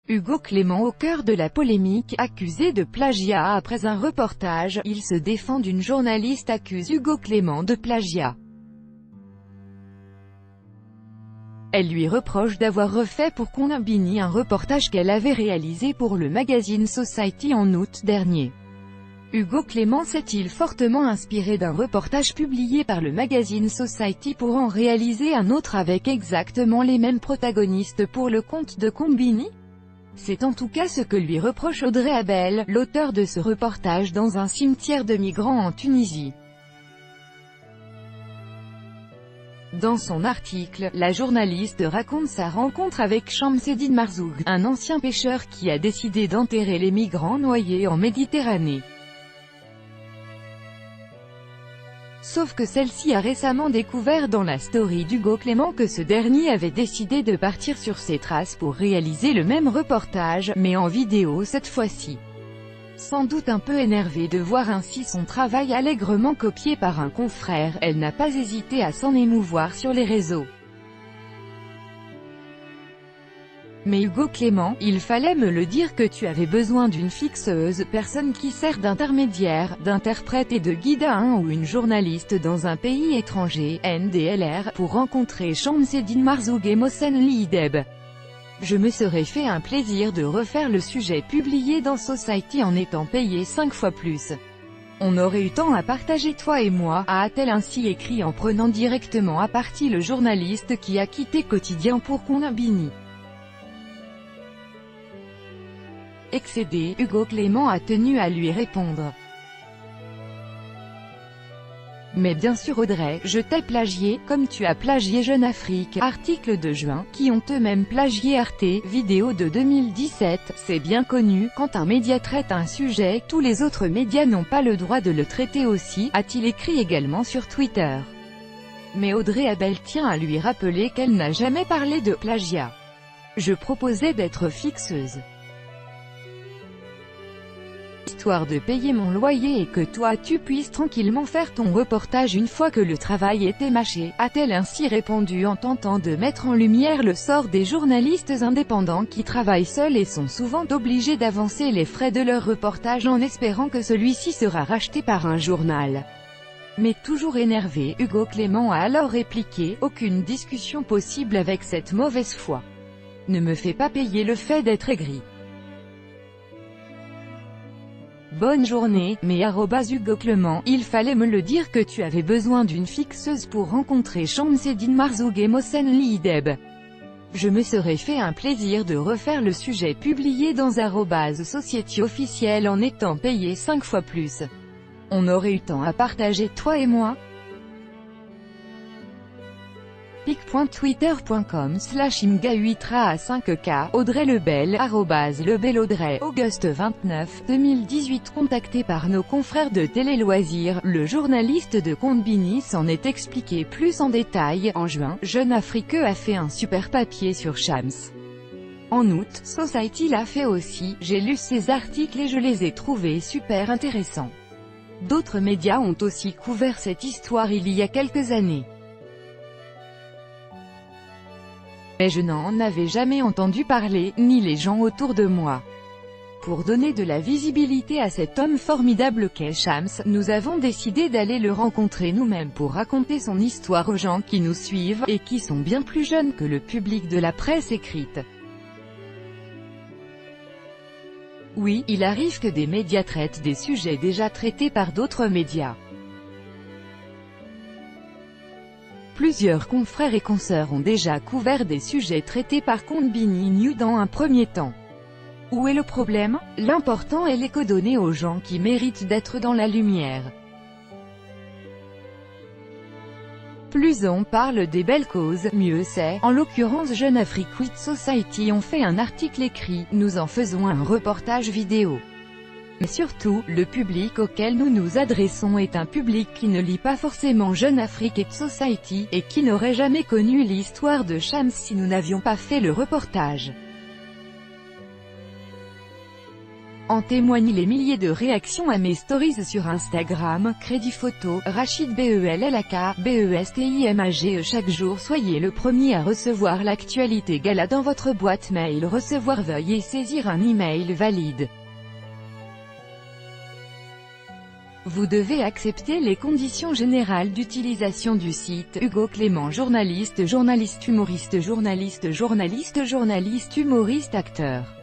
Hugo Clément au cœur de la polémique, accusé de plagiat après un reportage, il se défend d'une journaliste accuse Hugo Clément de plagiat. Elle lui reproche d'avoir refait pour Konbini un reportage qu'elle avait réalisé pour le magazine Society en août dernier. Hugo Clément s'est-il fortement inspiré d'un reportage publié par le magazine Society pour en réaliser un autre avec exactement les mêmes protagonistes pour le compte de Konbini? C'est en tout cas ce que lui reproche Audrey Abel, l'auteur de ce reportage dans un cimetière de migrants en Tunisie. Dans son article, la journaliste raconte sa rencontre avec Shamseddine Marzoug, un ancien pêcheur qui a décidé d'enterrer les migrants noyés en Méditerranée. Sauf que celle-ci a récemment découvert dans la story d'Hugo Clément que ce dernier avait décidé de partir sur ses traces pour réaliser le même reportage, mais en vidéo cette fois-ci. Sans doute un peu énervée de voir ainsi son travail allègrement copié par un confrère, elle n'a pas hésité à s'en émouvoir sur les réseaux. Mais Hugo Clément, il fallait me le dire que tu avais besoin d'une fixeuse, personne qui sert d'intermédiaire, d'interprète et de guide à un ou une journaliste dans un pays étranger, NDLR, pour rencontrer Shamseddine Marzoug et Mohsen Liideb. Je me serais fait un plaisir de refaire le sujet publié dans Society en étant payé 5 fois plus. On aurait eu tant à partager toi et moi, a-t-elle ainsi écrit en prenant directement à partie le journaliste qui a quitté Quotidien pour Konbini. Excédé, Hugo Clément a tenu à lui répondre. Mais bien sûr Audrey, je t'ai plagié, comme tu as plagié Jeune Afrique, article de juin, qui ont eux-mêmes plagié Arte, vidéo de 2017, c'est bien connu, quand un média traite un sujet, tous les autres médias n'ont pas le droit de le traiter aussi, a-t-il écrit également sur Twitter. Mais Audrey Abel tient à lui rappeler qu'elle n'a jamais parlé de plagiat. Je proposais d'être fixeuse. Histoire de payer mon loyer et que toi tu puisses tranquillement faire ton reportage une fois que le travail était mâché, a-t-elle ainsi répondu en tentant de mettre en lumière le sort des journalistes indépendants qui travaillent seuls et sont souvent obligés d'avancer les frais de leur reportage en espérant que celui-ci sera racheté par un journal. Mais toujours énervé, Hugo Clément a alors répliqué « Aucune discussion possible avec cette mauvaise foi. Ne me fais pas payer le fait d'être aigri. Bonne journée, mais @Hugo Clément, il fallait me le dire que tu avais besoin d'une fixeuse pour rencontrer Shamseddine Marzoug et Mohsen Liideb. Je me serais fait un plaisir de refaire le sujet publié dans @Society officiel en étant payé 5 fois plus. On aurait eu tant à partager toi et moi. pic.twitter.com/imga8ra à 5k, Audrey Lebel, @LebelAudrey, Auguste 29, 2018. Contacté par nos confrères de Télé Loisirs, le journaliste de Konbini s'en est expliqué plus en détail. En juin, Jeune Afrique a fait un super papier sur Shams. En août, Society l'a fait aussi, j'ai lu ces articles et je les ai trouvés super intéressants. D'autres médias ont aussi couvert cette histoire il y a quelques années. Mais je n'en avais jamais entendu parler, ni les gens autour de moi. Pour donner de la visibilité à cet homme formidable qu'est Shams, nous avons décidé d'aller le rencontrer nous-mêmes pour raconter son histoire aux gens qui nous suivent, et qui sont bien plus jeunes que le public de la presse écrite. Oui, il arrive que des médias traitent des sujets déjà traités par d'autres médias. Plusieurs confrères et consoeurs ont déjà couvert des sujets traités par Konbini News dans un premier temps. Où est le problème? L'important est l'écho donné aux gens qui méritent d'être dans la lumière. Plus on parle des belles causes, mieux c'est. En l'occurrence Jeune Afrique Society ont fait un article écrit, nous en faisons un reportage vidéo. Mais surtout, le public auquel nous nous adressons est un public qui ne lit pas forcément Jeune Afrique et Society, et qui n'aurait jamais connu l'histoire de Shams si nous n'avions pas fait le reportage. En témoignent les milliers de réactions à mes stories sur Instagram. Crédit Photo, Rachid BELLAK, BESTIMAGE. Chaque jour soyez le premier à recevoir l'actualité gala dans votre boîte mail. Recevoir, veuillez saisir un email valide. Vous devez accepter les conditions générales d'utilisation du site. Hugo Clément, journaliste, humoriste, acteur.